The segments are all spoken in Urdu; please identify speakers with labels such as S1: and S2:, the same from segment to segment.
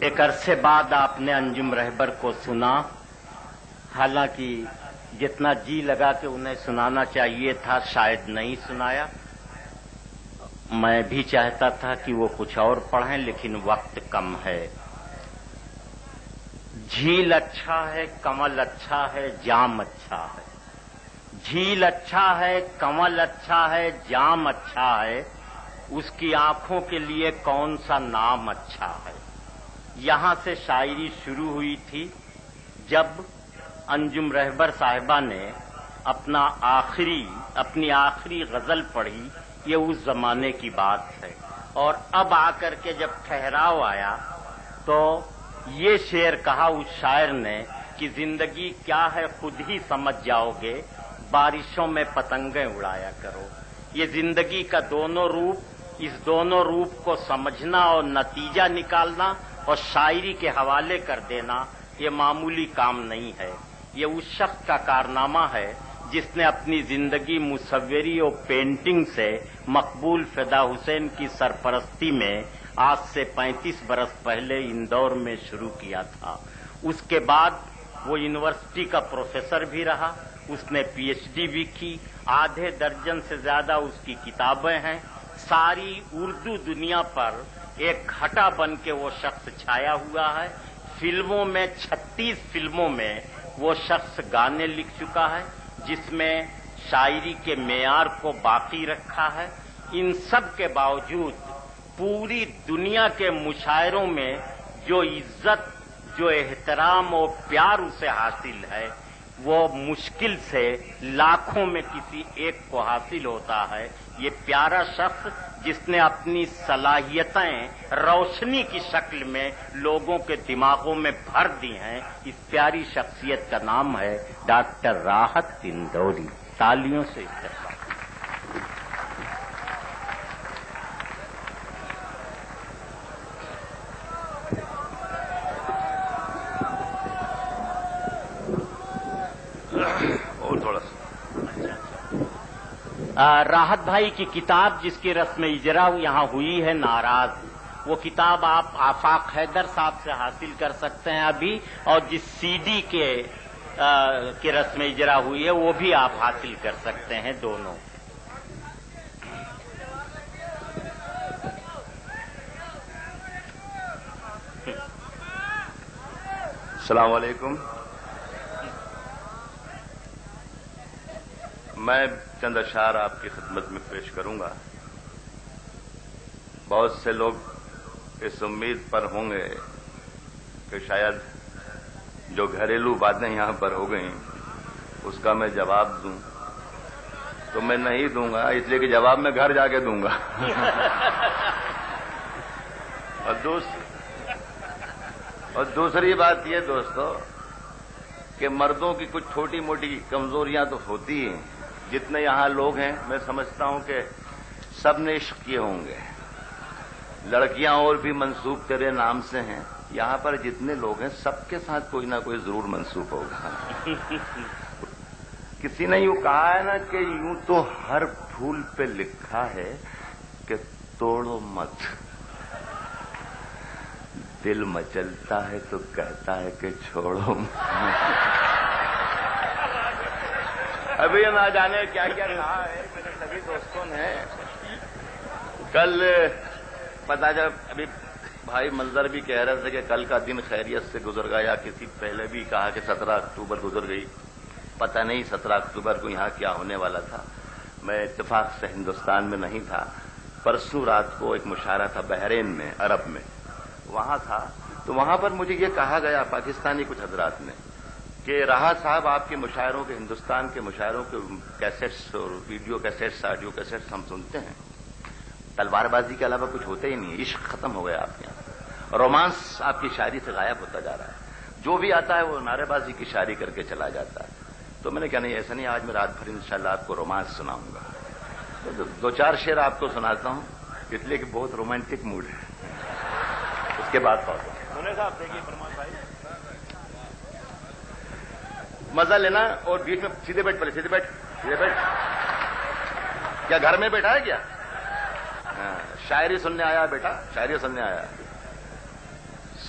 S1: ایک عرصے بعد آپ نے انجم رہبر کو سنا، حالانکہ جتنا جی لگا کہ انہیں سنانا چاہیے تھا شاید نہیں سنایا۔ میں بھی چاہتا تھا کہ وہ کچھ اور پڑھیں لیکن وقت کم ہے۔ جھیل اچھا ہے، کمل اچھا ہے، جام اچھا ہے۔ جھیل اچھا ہے، کمل اچھا ہے، جام اچھا ہے، اس کی آنکھوں کے لیے کون سا نام اچھا ہے۔ یہاں سے شاعری شروع ہوئی تھی جب انجم رہبر صاحبہ نے اپنی آخری غزل پڑھی۔ یہ اس زمانے کی بات ہے، اور اب آ کر کے جب ٹھہراؤ آیا تو یہ شعر کہا اس شاعر نے کہ زندگی کیا ہے خود ہی سمجھ جاؤ گے، بارشوں میں پتنگیں اڑایا کرو۔ یہ زندگی کا دونوں روپ، اس دونوں روپ کو سمجھنا اور نتیجہ نکالنا اور شاعری کے حوالے کر دینا یہ معمولی کام نہیں ہے۔ یہ اس شخص کا کارنامہ ہے جس نے اپنی زندگی مصوری اور پینٹنگ سے مقبول فدا حسین کی سرپرستی میں آج سے 35 برس پہلے اندور میں شروع کیا تھا۔ اس کے بعد وہ یونیورسٹی کا پروفیسر بھی رہا، اس نے پی ایچ ڈی بھی کی، آدھے درجن سے زیادہ اس کی کتابیں ہیں۔ ساری اردو دنیا پر ایک گھٹا بن کے وہ شخص چھایا ہوا ہے۔ فلموں میں 36 فلموں میں وہ شخص گانے لکھ چکا ہے جس میں شاعری کے معیار کو باقی رکھا ہے۔ ان سب کے باوجود پوری دنیا کے مشاعروں میں جو عزت، جو احترام اور پیار اسے حاصل ہے وہ مشکل سے لاکھوں میں کسی ایک کو حاصل ہوتا ہے۔ یہ پیارا شخص جس نے اپنی صلاحیتیں روشنی کی شکل میں لوگوں کے دماغوں میں بھر دی ہیں، اس پیاری شخصیت کا نام ہے ڈاکٹر راحت اندوری۔ تالیوں سے استقبال۔ راحت بھائی کی کتاب جس کی رسم اجرا یہاں ہوئی ہے ناراض، وہ کتاب آپ آفاق حیدر صاحب سے حاصل کر سکتے ہیں ابھی، اور جس سی ڈی کے رسم اجرا ہوئی ہے وہ بھی آپ حاصل کر سکتے ہیں، دونوں۔
S2: السلام علیکم۔ میں چند اشعار آپ کی خدمت میں پیش کروں گا۔ بہت سے لوگ اس امید پر ہوں گے کہ شاید جو گھریلو باتیں یہاں پر ہو گئیں اس کا میں جواب دوں، تو میں نہیں دوں گا، اس لیے کہ جواب میں گھر جا کے دوں گا۔ اور دوسری بات یہ دوستو کہ مردوں کی کچھ چھوٹی موٹی کمزوریاں تو ہوتی ہیں۔ جتنے یہاں لوگ ہیں میں سمجھتا ہوں کہ سب نے عشق کیے ہوں گے، لڑکیاں اور بھی منسوب تیرے نام سے ہیں۔ یہاں پر جتنے لوگ ہیں سب کے ساتھ کوئی نہ کوئی ضرور منسوب ہوگا۔ کسی نے یوں کہا ہے نا کہ یوں تو ہر پھول پہ لکھا ہے کہ توڑو مت، دل مچلتا ہے تو کہتا ہے کہ چھوڑو مت۔ ابھی نہ جانے کیا کیا کہا ہے میرے سبھی دوستوں نے۔ کل پتا جب ابھی بھائی منظر بھی کہہ رہے تھے کہ کل کا دن خیریت سے گزر گیا، یا کسی پہلے بھی کہا کہ 17 اکتوبر گزر گئی۔ پتہ نہیں 17 اکتوبر کو یہاں کیا ہونے والا تھا۔ میں اتفاق سے ہندوستان میں نہیں تھا۔ پرسوں رات کو ایک مشاعرہ تھا بحرین میں، عرب میں، وہاں تھا، تو وہاں پر مجھے یہ کہا گیا پاکستانی کچھ حضرات نے کہ راحت صاحب آپ کے مشاعروں کے، ہندوستان کے مشاعروں کے کیسٹس اور ویڈیو کیسٹس، آڈیو کیسٹس ہم سنتے ہیں، تلوار بازی کے علاوہ کچھ ہوتا ہی نہیں ہے، عشق ختم ہو گیا آپ کے یہاں، رومانس آپ کی شاعری سے غائب ہوتا جا رہا ہے، جو بھی آتا ہے وہ نعرے بازی کی شاعری کر کے چلا جاتا ہے۔ تو میں نے کہا نہیں ایسا نہیں، آج میں رات بھر انشاءاللہ آپ کو رومانس سناؤں گا۔ تو 2-4 شعر آپ کو سناتا ہوں، اس لیے کہ بہت رومانٹک موڈ ہے۔ اس کے بعد صاحب دیکھیے فرمان بھائی مزہ لینا، اور بیچ میں سیدھے بیٹھ، پہلے سیدھے بیٹھ، سیدھے بیٹھ۔ کیا گھر میں بیٹھا ہے کیا؟ شاعری سننے آیا بیٹا، شاعری سننے آیا۔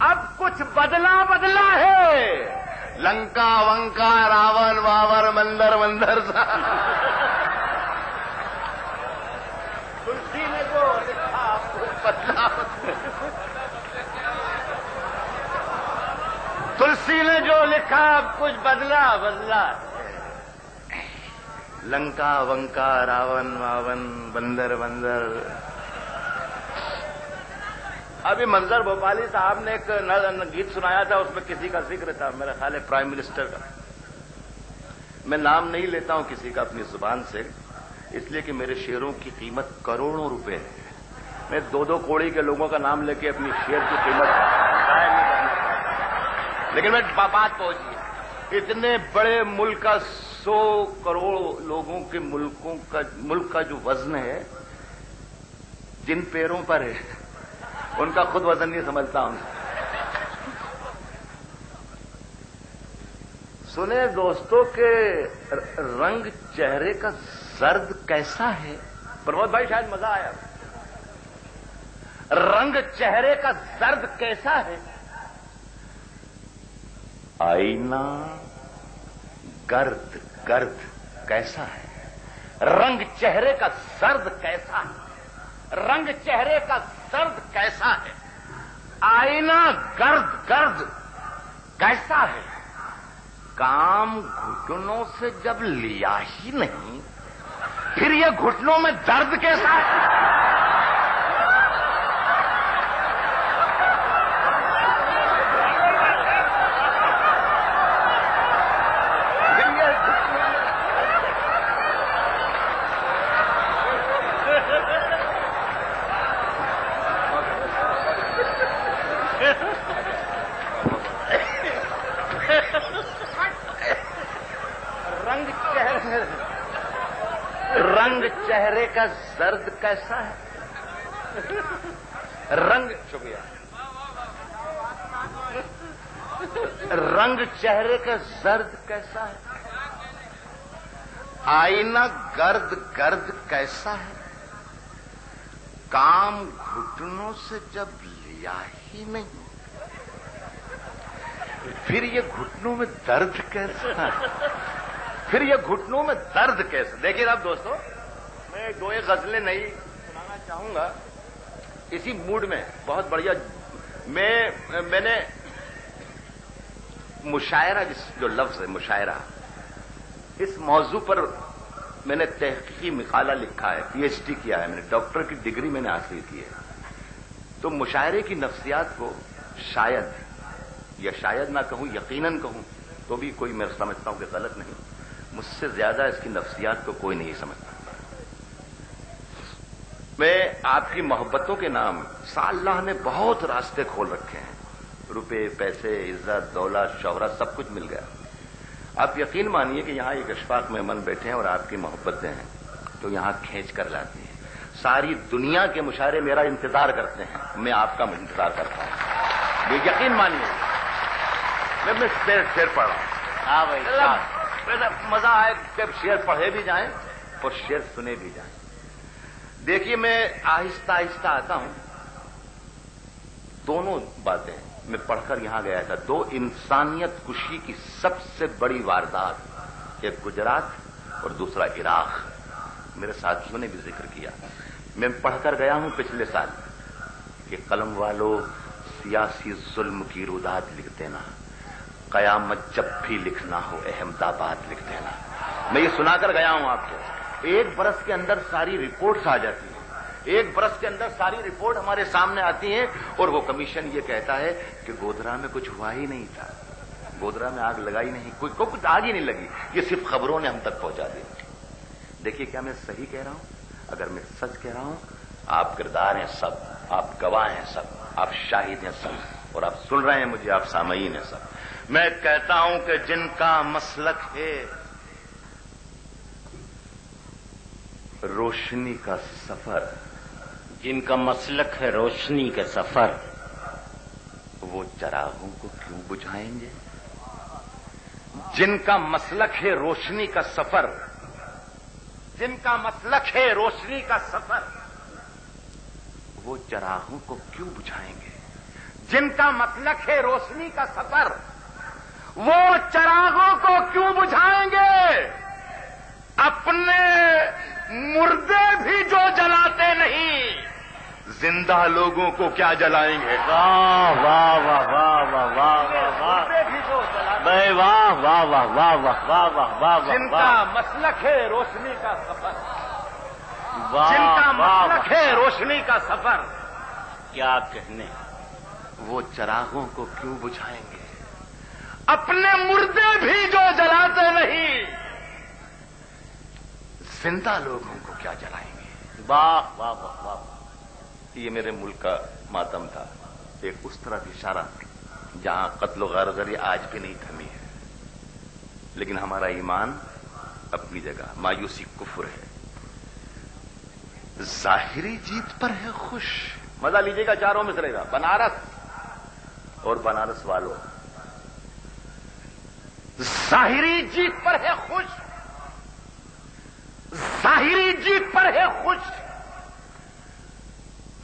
S2: اب کچھ بدلا بدلا ہے، لنکا ونکا راون واور مندر مندر سا تلسی نے جو لکھا کچھ بدلا تلسی نے جو لکھا کچھ بدلا بدلا، لنکا ونکا راون واون بندر بندر۔ ابھی منظر بھوپالی صاحب نے ایک گیت سنایا تھا، اس میں کسی کا ذکر تھا، میرا خیال ہے پرائم منسٹر کا۔ میں نام نہیں لیتا ہوں کسی کا اپنی زبان سے، اس لیے کہ میرے شعروں کی قیمت کروڑوں روپے ہے۔ میں 2-2 کوڑی کے لوگوں کا نام لے کے اپنی شعر کی قیمت ضائع نہیں کرنا چاہتا، لیکن میں بات پہنچی، اتنے بڑے ملک کا 100 کروڑ لوگوں کے ملک کا جو وزن ہے، جن پیروں پر ہے ان کا خود وزن نہیں سمجھتا ہوں۔ سنیں دوستوں کہ رنگ چہرے کا زرد کیسا ہے، پرمود بھائی شاید مزہ آیا۔ رنگ چہرے کا زرد کیسا ہے، آئینہ گرد گرد کیسا ہے، رنگ چہرے کا زرد کیسا ہے، رنگ چہرے کا زرد کیسا ہے، آئینہ گرد گرد کیسا ہے، کام گھٹنوں سے جب لیا ہی نہیں پھر یہ گھٹنوں میں درد کیسا ہے۔ رنگ چہرے کا زرد کیسا ہے، رنگ شکریہ، رنگ چہرے کا زرد کیسا ہے، آئینہ گرد گرد کیسا ہے، کام گھٹنوں سے جب لیا ہی نہیں پھر یہ گھٹنوں میں درد کیسا ہے، پھر یہ گھٹنوں میں درد کیسے۔ دیکھیے اب دوستو، میں 2 غزلیں نئی سنانا چاہوں گا اسی موڈ میں، بہت بڑھیا۔ میں نے مشاعرہ، جو لفظ ہے مشاعرہ، اس موضوع پر میں نے تحقیقی مقالہ لکھا ہے، PhD کیا ہے میں نے، ڈاکٹر کی ڈگری میں نے حاصل کی ہے۔ تو مشاعرے کی نفسیات کو شاید، یا شاید نہ کہوں یقیناً کہوں تو بھی کوئی میں سمجھتا ہوں کہ غلط نہیں، مجھ سے زیادہ اس کی نفسیات کو کوئی نہیں سمجھتا۔ میں آپ کی محبتوں کے نام اللہ نے بہت راستے کھول رکھے ہیں، روپے پیسے عزت دولت شہرت سب کچھ مل گیا۔ آپ یقین مانیے کہ یہاں ایک اشفاق مہمان بیٹھے ہیں اور آپ کی محبتیں ہیں تو یہاں کھینچ کر لاتی ہیں۔ ساری دنیا کے مشاعرے میرا انتظار کرتے ہیں، میں آپ کا انتظار کرتا ہوں، یہ یقین مانیے۔ میں شعر پڑھ رہا ہوں،
S1: ہاں بھائی
S2: مزہ آئے کہ شعر پڑھے بھی جائیں اور شعر سنے بھی جائیں۔ دیکھیے میں آہستہ آہستہ آتا ہوں، دونوں باتیں میں پڑھ کر یہاں گیا تھا، 2 انسانیت کشی کی سب سے بڑی واردات، ایک گجرات اور دوسرا عراق، میرے ساتھیوں نے بھی ذکر کیا۔ میں پڑھ کر گیا ہوں پچھلے سال کہ قلم والو سیاسی ظلم کی رودات لکھ دینا، قیامت جب بھی لکھنا ہو احمد آباد لکھ دینا۔ میں یہ سنا کر گیا ہوں آپ کو، 1 برس کے اندر ساری رپورٹس آ جاتی ہیں، 1 برس کے اندر ساری رپورٹ ہمارے سامنے آتی ہیں، اور وہ کمیشن یہ کہتا ہے کہ گودرا میں کچھ ہوا ہی نہیں تھا، گودرا میں آگ لگائی نہیں، کچھ آگ ہی نہیں لگی، یہ صرف خبروں نے ہم تک پہنچا دیا۔ دیکھیے کیا میں صحیح کہہ رہا ہوں؟ اگر میں سچ کہہ رہا ہوں، آپ کردار ہیں سب، آپ گواہ ہیں سب، آپ شاہد ہیں سب، اور آپ سن رہے ہیں مجھے، آپ سامعین ہیں سب۔ میں کہتا ہوں کہ جن کا مسلک ہے روشنی کا سفر،
S1: جن کا مسلک ہے روشنی کے سفر،
S2: وہ چراغوں کو کیوں بجھائیں گے؟ جن کا مسلک ہے روشنی کا سفر، جن کا مسلک ہے روشنی کا سفر، وہ چراغوں کو کیوں بجھائیں گے؟ جن کا مسلک ہے روشنی کا سفر، وہ چراغوں کو کیوں بجھائیں گے؟ اپنے مردے بھی جو جلاتے نہیں، زندہ لوگوں کو کیا جلائیں گے؟
S1: واہ واہ واہ واہ واہ واہ واہ واہ
S2: مردے بھی جو جلاتے
S1: بھائی واہ واہ واہ واہ واہ واہ واہ واہ
S2: جن کا مسلک ہے روشنی کا سفر،
S1: واہ
S2: جن کا
S1: واہ
S2: مسلک ہے روشنی کا سفر،
S1: کیا کہنے،
S2: وہ چراغوں کو کیوں بجھائیں گے؟ اپنے مردے بھی جو جلاتے نہیں، زندہ لوگوں کو کیا جلائیں گے؟
S1: واہ واہ واہ واہ
S2: یہ میرے ملک کا ماتم تھا، ایک اس طرف اشارہ جہاں قتل و غارت آج بھی نہیں تھمی ہے، لیکن ہمارا ایمان اپنی جگہ، مایوسی کفر ہے، ظاہری جیت پر ہے خوش۔ مزہ لیجیے گا چاروں میں چلے گا، بنارس اور بنارس والوں، ظاہری جیت پر ہے خوش، ظاہری جیت پر ہے خوش،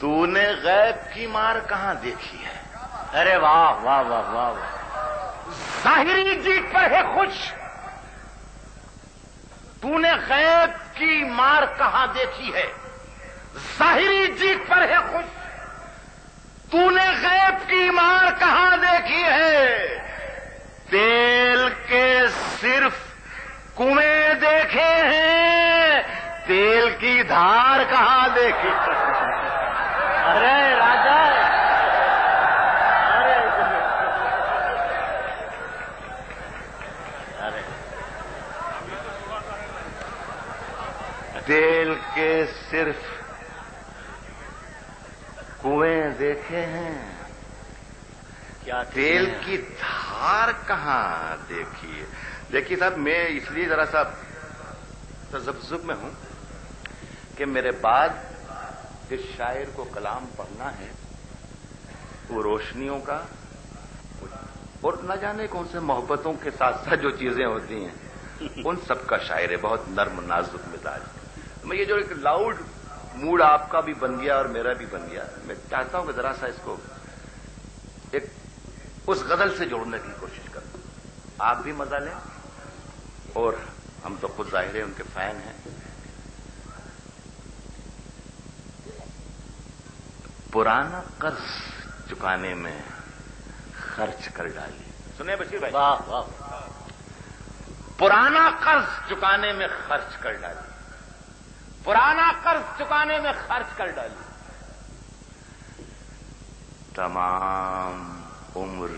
S2: تو نے غیب کی مار کہاں دیکھی ہے؟
S1: ارے واہ واہ واہ واہ واہ
S2: ظاہری جیت پر ہے خوش، تو نے غیب کی مار کہاں دیکھی ہے؟ ظاہری جیت پر ہے خوش، تو نے غیب کی مار کہاں دیکھی ہے؟ تیل کے صرف کنویں دیکھے ہیں، تیل کی دھار کہاں دیکھی؟
S1: ارے راجا ارے ارے
S2: تیل کے صرف کنویں دیکھے ہیں،
S1: کیا
S2: تیل کی دھار کہاں دیکھی ہے؟ دیکھیے صاحب، میں اس لیے ذرا سا تذبذب میں ہوں کہ میرے بعد جس شاعر کو کلام پڑھنا ہے وہ روشنیوں کا اور نہ جانے کون سے محبتوں کے ساتھ ساتھ جو چیزیں ہوتی ہیں ان سب کا شاعر ہے، بہت نرم نازک مزاج۔ میں یہ جو ایک لاؤڈ موڈ آپ کا بھی بن گیا اور میرا بھی بن گیا، میں چاہتا ہوں کہ ذرا سا اس کو ایک اس غزل سے جوڑنے کی کوشش کروں، آپ بھی مزہ لیں اور ہم تو خود ظاہر ہے ان کے فین ہیں۔ پرانا قرض چکانے میں خرچ کر ڈالی، سنیں بشیر بھائی،
S1: واہ واہ
S2: پرانا قرض چکانے میں خرچ کر ڈالی، پرانا قرض چکانے میں خرچ کر ڈالی، تمام عمر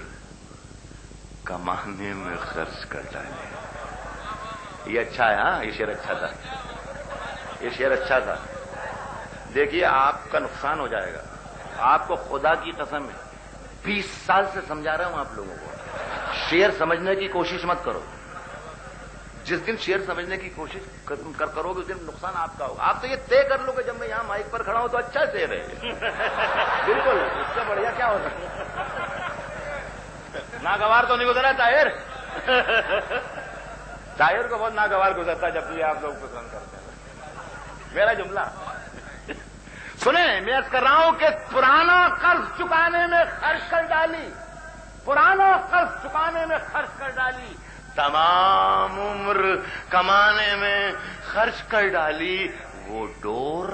S2: کمانے میں خرچ کر ڈالی۔ یہ اچھا ہے، ہاں یہ شعر اچھا تھا، یہ شعر اچھا تھا۔ دیکھیے آپ کا نقصان ہو جائے گا، آپ کو خدا کی قسم ہے 20 سال سے سمجھا رہا ہوں آپ لوگوں کو، شعر سمجھنے کی کوشش مت کرو۔ جس دن شعر سمجھنے کی کوشش کرو گے اس دن نقصان آپ کا ہوگا۔ آپ تو یہ طے کر لو کہ جب میں یہاں مائک پر کھڑا ہوں تو اچھا شعر ہے، بالکل اس سے بڑھیا کیا ہو سکتا ہے؟ ناگوار تو نہیں گزرا طاہر، طاہر کو بہت ناگوار گزرتا جب بھی آپ لوگ پسند کرتے ہیں میرا جملہ۔ سنیں، میں عرض کر رہا ہوں کہ پرانا قرض چکانے میں خرچ کر ڈالی، پرانا قرض چکانے میں خرچ کر ڈالی، تمام عمر کمانے میں خرچ کر ڈالی۔ وہ ڈور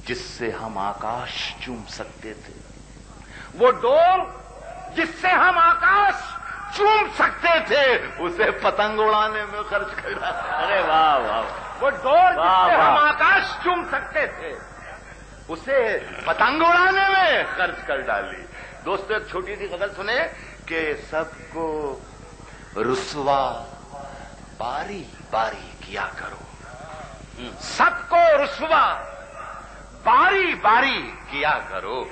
S2: جس سے ہم آکاش چوم سکتے تھے، وہ ڈور جس سے ہم آکاش چوم سکتے تھے، اسے پتنگ اڑانے میں خرچ کر ڈالی۔
S1: ارے واہ واہ
S2: وہ ڈور جس سے ہم آکاش چوم سکتے تھے اسے پتنگ اڑانے میں خرچ کر ڈالی۔ دوستو ایک چھوٹی سی غزل سنیں کہ سب کو رسوا باری باری کیا کرو، سب کو رسوا باری باری کیا کرو،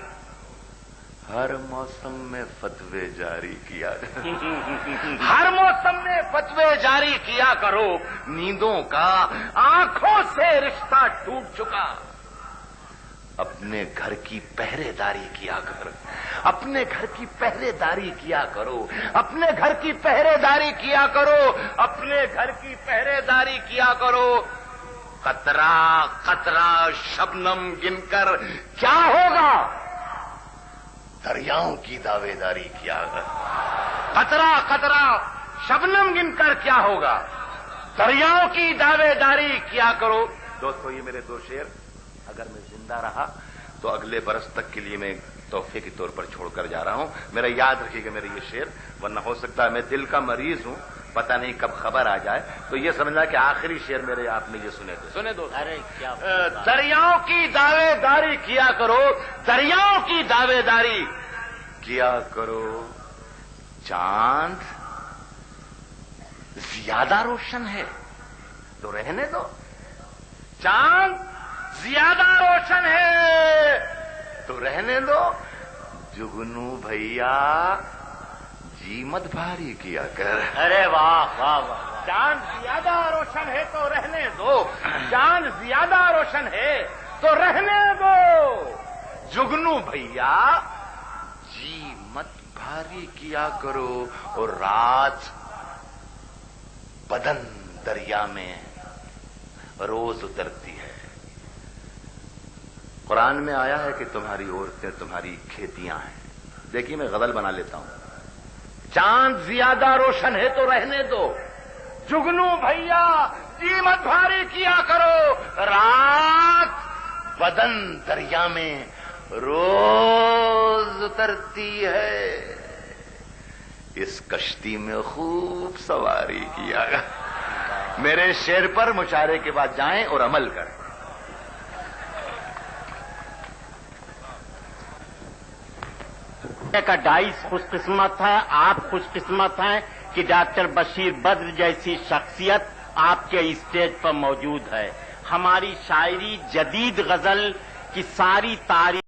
S2: ہر موسم میں فتوے جاری کیا کرو، ہر موسم میں فتوے جاری کیا کرو، نیندوں کا آنکھوں سے رشتہ ٹوٹ چکا، اپنے گھر کی پہرے داری کیا کرو، اپنے گھر کی پہرے داری کیا کرو، اپنے گھر کی پہرے داری کیا کرو، اپنے گھر کی پہرے داری کیا کرو، قطرہ قطرہ شبنم گن کر کیا ہوگا، دریاؤں کی دعوے داری کیا کر، قطرہ قطرہ شبنم گن کر کیا ہوگا، دریاؤں کی دعوے داری کیا کرو۔ دوستو یہ میرے دو شعر اگر میں زندہ رہا تو اگلے برس تک کے لیے میں تحفے کے طور پر چھوڑ کر جا رہا ہوں، میرا یاد رکھیے گا میرے یہ شعر، ورنہ ہو سکتا ہے میں دل کا مریض ہوں، پتہ نہیں کب خبر آ جائے، تو یہ سمجھنا کہ آخری شعر میرے آپ نے یہ سنے دو۔
S1: ارے کیا
S2: دریاؤں کی دعوے داری کیا کرو، دریاؤں کی دعوے داری کیا کرو، چاند زیادہ روشن ہے تو رہنے دو، چاند زیادہ روشن ہے تو رہنے دو، جگنو بھیا جی مت بھاری کیا کر۔
S1: ارے واہ واہ واہ،
S2: چاند زیادہ روشن ہے تو رہنے دو، چاند زیادہ روشن ہے تو رہنے دو، جگنو بھیا جی مت بھاری کیا کرو، اور رات بدن دریا میں روز اترتی ہے۔ قرآن میں آیا ہے کہ تمہاری عورتیں تمہاری کھیتیاں ہیں، دیکھیے میں غزل بنا لیتا ہوں، چاند زیادہ روشن ہے تو رہنے دو، جگنو بھیا جی مت بھاری کیا کرو، رات بدن دریا میں روز اترتی ہے، اس کشتی میں خوب سواری کیا گا۔ میرے شعر پر مشاعرے کے بعد جائیں اور عمل کریں۔
S1: کا ڈائس خوش قسمت ہے، آپ خوش قسمت ہیں کہ ڈاکٹر بشیر بدر جیسی شخصیت آپ کے اسٹیج پر موجود ہے۔ ہماری شاعری جدید غزل کی ساری تاریخ